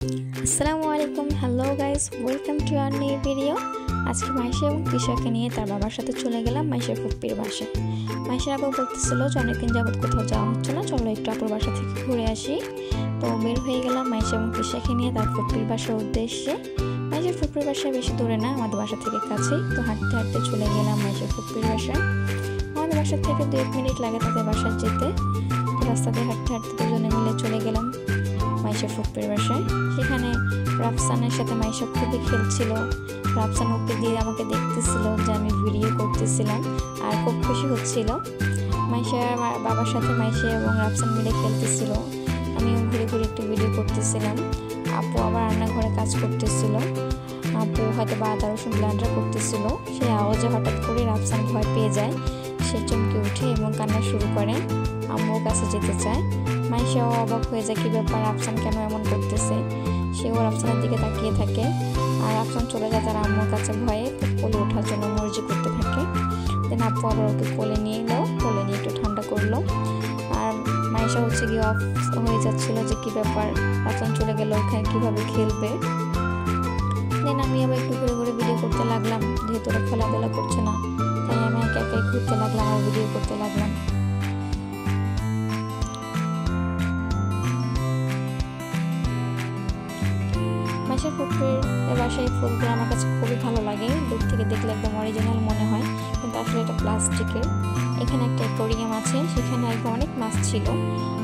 আসসালামু আলাইকুম, hello guys, welcome to our new video. আজকে মাইশা এবং তিশাকে নিয়ে তার বাবার সাথে চলে গেলাম মাইশার ফুপ্পির বাসায়। মাইশার আপু বলতেছিল যে অনেকদিন যাবত কোথাও যাওয়া হচ্ছে না, চলো একটু আপুর বাসা থেকে ঘুরে আসি। তো বের হয়ে গেলাম মাইশা এবং তিশাকে নিয়ে তার ফুপ্পির বাসার উদ্দেশ্যে। মাইশার ফুপ্পির বাসায় বেশি দূরে না, আমাদের বাসা থেকে কাছেই। তো হাঁটতে হাঁটতে চলে গেলাম মাইশার ফুপ্পির বাসায়। আমাদের বাসা থেকে 2-1 মিনিট লাগে তাদের বাসায় যেতে। তো রাস্তাতে হাঁটতে হাঁটতে দুজনে মিলে চলে গেলাম মাইশার ফুপ্পির বাসায়। সেখানে রাফসানের সাথে মাইশা খুবই খেলছিল। রাফসান ওকে দিয়ে আমাকে দেখতেছিল যে আমি ভিডিও করতেছিলাম আর খুব খুশি হচ্ছিল। মাইশার বাবার সাথে মাইশা এবং রাফসান মিলে খেলতেছিল, আমিও ঘুরে ঘুরে একটু ভিডিও করতেছিলাম। আপু আবার রান্নাঘরে কাজ করতেছিল, আপু হয়তো বা আদা রসুন ব্লেন্ডার করতেছিল। সেই আওয়াজে হঠাৎ করে রাফসান ভয় পেয়ে যায়, সে চমকে উঠে এবং কান্না শুরু করে, আম্মুর কাছে যেতে চায়। মাইশাও অবাক হয়ে যায়, কি ব্যাপার, রাফসান কেন এমন করতেছে। সেও রাফসানের দিকে তাকিয়ে থাকে আর রাফসান চলে যায় তার আম্মুর কাছে ভয়ে, কোলে ওঠার জন্য মর্জি করতে থাকে। দেন আপু আবার ওকে কোলে নিয়ে এলো, কোলে নিয়ে একটু ঠান্ডা করলো। আর মাইশা হচ্ছে গিয়ে অফ হয়ে যাচ্ছিল যে কি ব্যাপার, রাফসান চলে গেল, ওখানে কীভাবে খেলবে। দেন আমি আবার একটু ঘুরে ঘুরে ভিডিও করতে লাগলাম, যেহেতু ওরা খেলাধুলা করছে না তাই আমি একা একাই ঘুরতে লাগলাম আর ভিডিও করতে লাগলাম। মাইশার ফুপ্পির বাসায় ফুলগুলো আমার কাছে খুবই ভালো লাগে, দূর থেকে দেখলে একদম অরিজিনাল মনে হয়, কিন্তু আসলে এটা প্লাস্টিকের। এখানে একটা অ্যাকোয়ারিয়াম আছে, সেখানে আগে অনেক মাছ ছিল,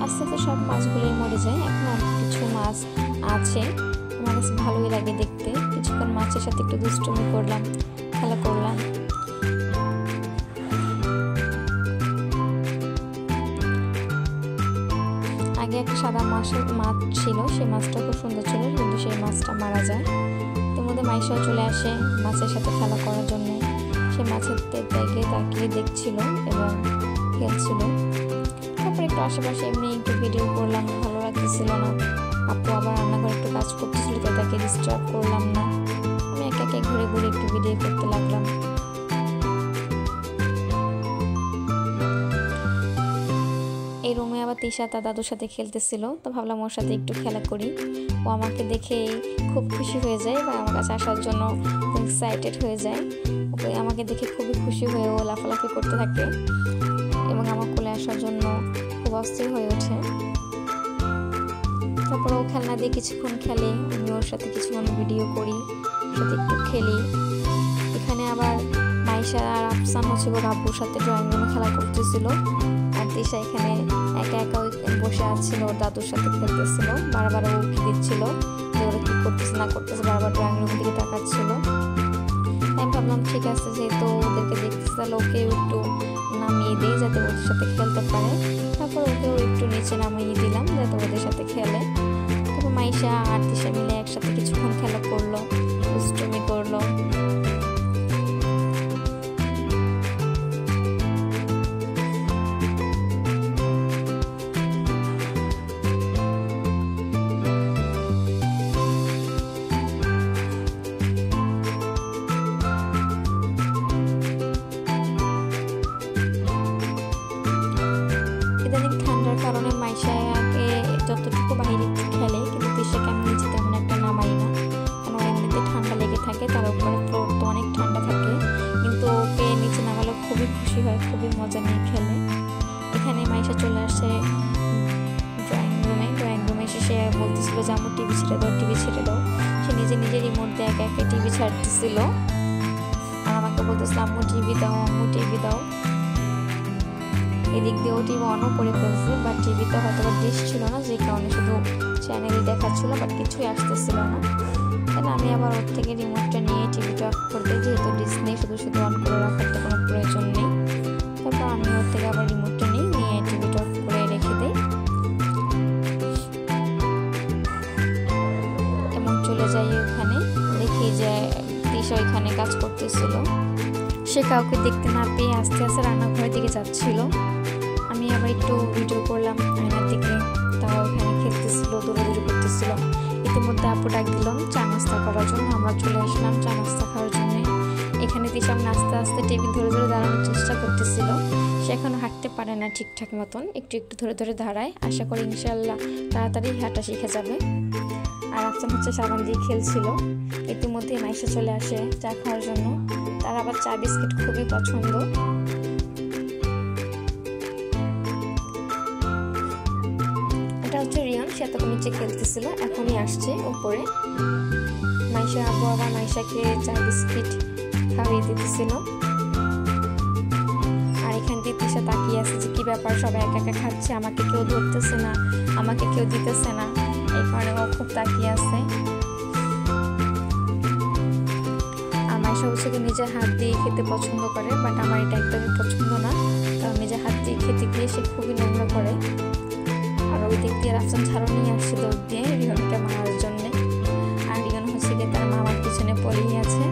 আস্তে আস্তে সব মাছগুলোই মরে যায়, এখন অল্প কিছু মাছ আছে। আমার কাছে ভালোই লাগে দেখতে। কিছুক্ষণ মাছের সাথে একটু দুষ্টুমি করলাম, খেলা করলাম। আগে একটা সাদা মাছ ছিল, সেই মাছটা খুব সুন্দর ছিল, কিন্তু সেই মাছটা মারা যায়। এর মধ্যে মাইশাও চলে আসে মাছের সাথে খেলা করার জন্য। সে মাছের দিকে তাকিয়ে দেখছিল এবং খেলছিল। তারপর একটু আশেপাশে এমনি একটু ভিডিও করলাম, ভালো লাগতেছিল না। আপু আবার রান্নাঘরে একটু কাজ করতেছিল, তো তাকে ডিস্টার্ব করলাম না। আমি একা একা ঘুরে ঘুরে একটু ভিডিও করতে লাগলাম। এই রুমে আবার তিশা তার দাদুর সাথে খেলতেছিল, তো ভাবলাম ওর সাথে একটু খেলা করি। ও আমাকে দেখে খুব খুশি হয়ে যায় বা আমার কাছে আসার জন্য এক্সাইটেড হয়ে যায়। ওকে আমাকে দেখে খুবই খুশি হয়ে ও লাফালাফি করতে থাকে এবং আমার কোলে আসার জন্য খুব অস্থির হয়ে ওঠে। তারপর ও খেলনা দিয়ে কিছুক্ষণ খেলে, আমি ওর সাথে কিছুক্ষণ ভিডিও করি, ওর সাথে একটু খেলি। এখানে আবার মাইশা আর আফসান হচ্ছে ওর আব্বুর সাথে ড্রয়িং রুমে খেলা করতেছিল, আর তিশা এখানে একা একা বসে আছিল, ওর দাদুর সাথে খেলতেছিল। বারবার ও উঠে দিচ্ছিল যে ওরা কি করতেছে না করতেছে, বারবার ড্রয়িং রুমের দিকে তাকাচ্ছিল। আমি ভাবলাম ঠিক আছে, যেহেতু ওদেরকে দেখতেছে তাহলে ওকে একটু নামিয়ে দিই যাতে ওদের সাথে খেলতে পারে। তারপর ওকেও একটু নিচে নামিয়ে দিলাম যাতে ওদের সাথে খেলে। তারপর মাইশা আর তিশা মিলে একসাথে কিছুক্ষণ খেলা করলো, দুষ্টুমি করলো। ইদানিং ঠান্ডার কারণে মাইশাকে যতটুকু বাইরে খেলে, কিন্তু তিশাকে আমি নিচে তেমন একটা নামাই না, কারণ এমনিতে ঠান্ডা লেগে থাকে, তার উপরে ফ্লোর তো অনেক ঠান্ডা থাকে। কিন্তু ওকে নিচে নামালে খুবই খুশি হয়, খুবই মজা নিয়ে খেলে। এখানে মাইশা চলে আসে ড্রয়িং রুমে এসে সে বলতেছিল যে আমার টিভি ছেড়ে দাও, টিভি ছেড়ে দাও। সে নিজে রিমোট দিয়ে একা একা টিভি ছাড়তেছিল আর আমাকে বলতেছিল আম্মু টিভি দাও, আম্মু টিভি দাও। এদিক দিয়ে ও টিভি অনও করে ফেলছে, বাট টিভিতে হয়তো বা ডিশ ছিল না, যে কারণে শুধু চ্যানেলই দেখাচ্ছিল, বাট কিছুই আসতেছিল না। তাই আমি আবার ওর থেকে রিমোটটা নিয়ে টিভিটা অফ করে দিই, যেহেতু ডিশ নেই, শুধু শুধু অন করে রাখার তো কোনো প্রয়োজন নেই। তারপর আমি ওর থেকে আবার রিমোটটা নিয়ে টিভিটা অফ করে রেখে দিই এবং চলে যাই ওখানে। দেখি যে তিশা ওইখানে কাজ করতেছিল, সে কাউকে দেখতে না পেয়ে আস্তে আস্তে রান্নাঘরের দিকে যাচ্ছিল। আমি আবার একটু ভিডিও করলাম আয়নার দিকে, তাও ওখানে খেলতেছিল, দৌড়াদৌড়ি করতেছিল। ইতিমধ্যে আপু ডাক দিলাম চা নাস্তা করার জন্য, আমরা চলে আসলাম চা নাস্তা খাওয়ার জন্য। এখানে তিশা আস্তে আস্তে টেবিল ধরে ধরে দাঁড়ানোর চেষ্টা করতেছিল, সে এখনো হাঁটতে পারে না ঠিকঠাক মতন, একটু একটু ধরে ধরে দাঁড়ায়। আশা করি ইনশাআল্লাহ তাড়াতাড়ি হাঁটা শিখে যাবে। আর রাফসান হচ্ছে সাবান দিয়ে খেলছিল। ইতিমধ্যে মাইশা চলে আসে চা খাওয়ার জন্য। তার আবার চা বিস্কিট খুবই পছন্দ। এটা হচ্ছে রিয়ন, সে তখন নিচে খেলতেছিল, এখনই আসছে উপরে। মাইশা আব্বু আবার মাইশাকে চা বিস্কিট খাইয়ে দিতেছিল। আর এখান দিয়ে তিশা তাকিয়ে আছে যে কি ব্যাপার, সবাই একা একা খাচ্ছে, আমাকে কেউ ধরতেছে না, আমাকে কেউ দিতেছে না, এই কারণে ও খুব তাকিয়ে আছে। আর মাইশা হচ্ছে নিজের হাত দিয়ে খেতে পছন্দ করে, বাট আমার এটা একদমই পছন্দ না, কারণ নিজের হাত দিয়ে খেতে গিয়ে সে খুবই নোংরা করে। আর ওই দিক দিয়ে রাফসান ঝাড়ু নিয়ে আসছে দৌড় দিয়ে রিয়নকে মারার জন্য। আর রিয়ন হচ্ছে গিয়ে তার মামার পিছনে পড়েই আছে।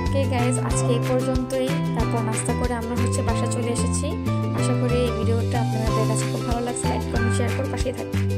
ওকে গাইজ, আজকে এই পর্যন্তই। তারপর নাস্তা করে আমরা হচ্ছে বাসা চলে এসেছি। আশা করি এই ভিডিওটা আপনাদের কাছে খুব ভালো লাগছে। লাইক কমেন্ট শেয়ার করে পাশেই থাকবেন।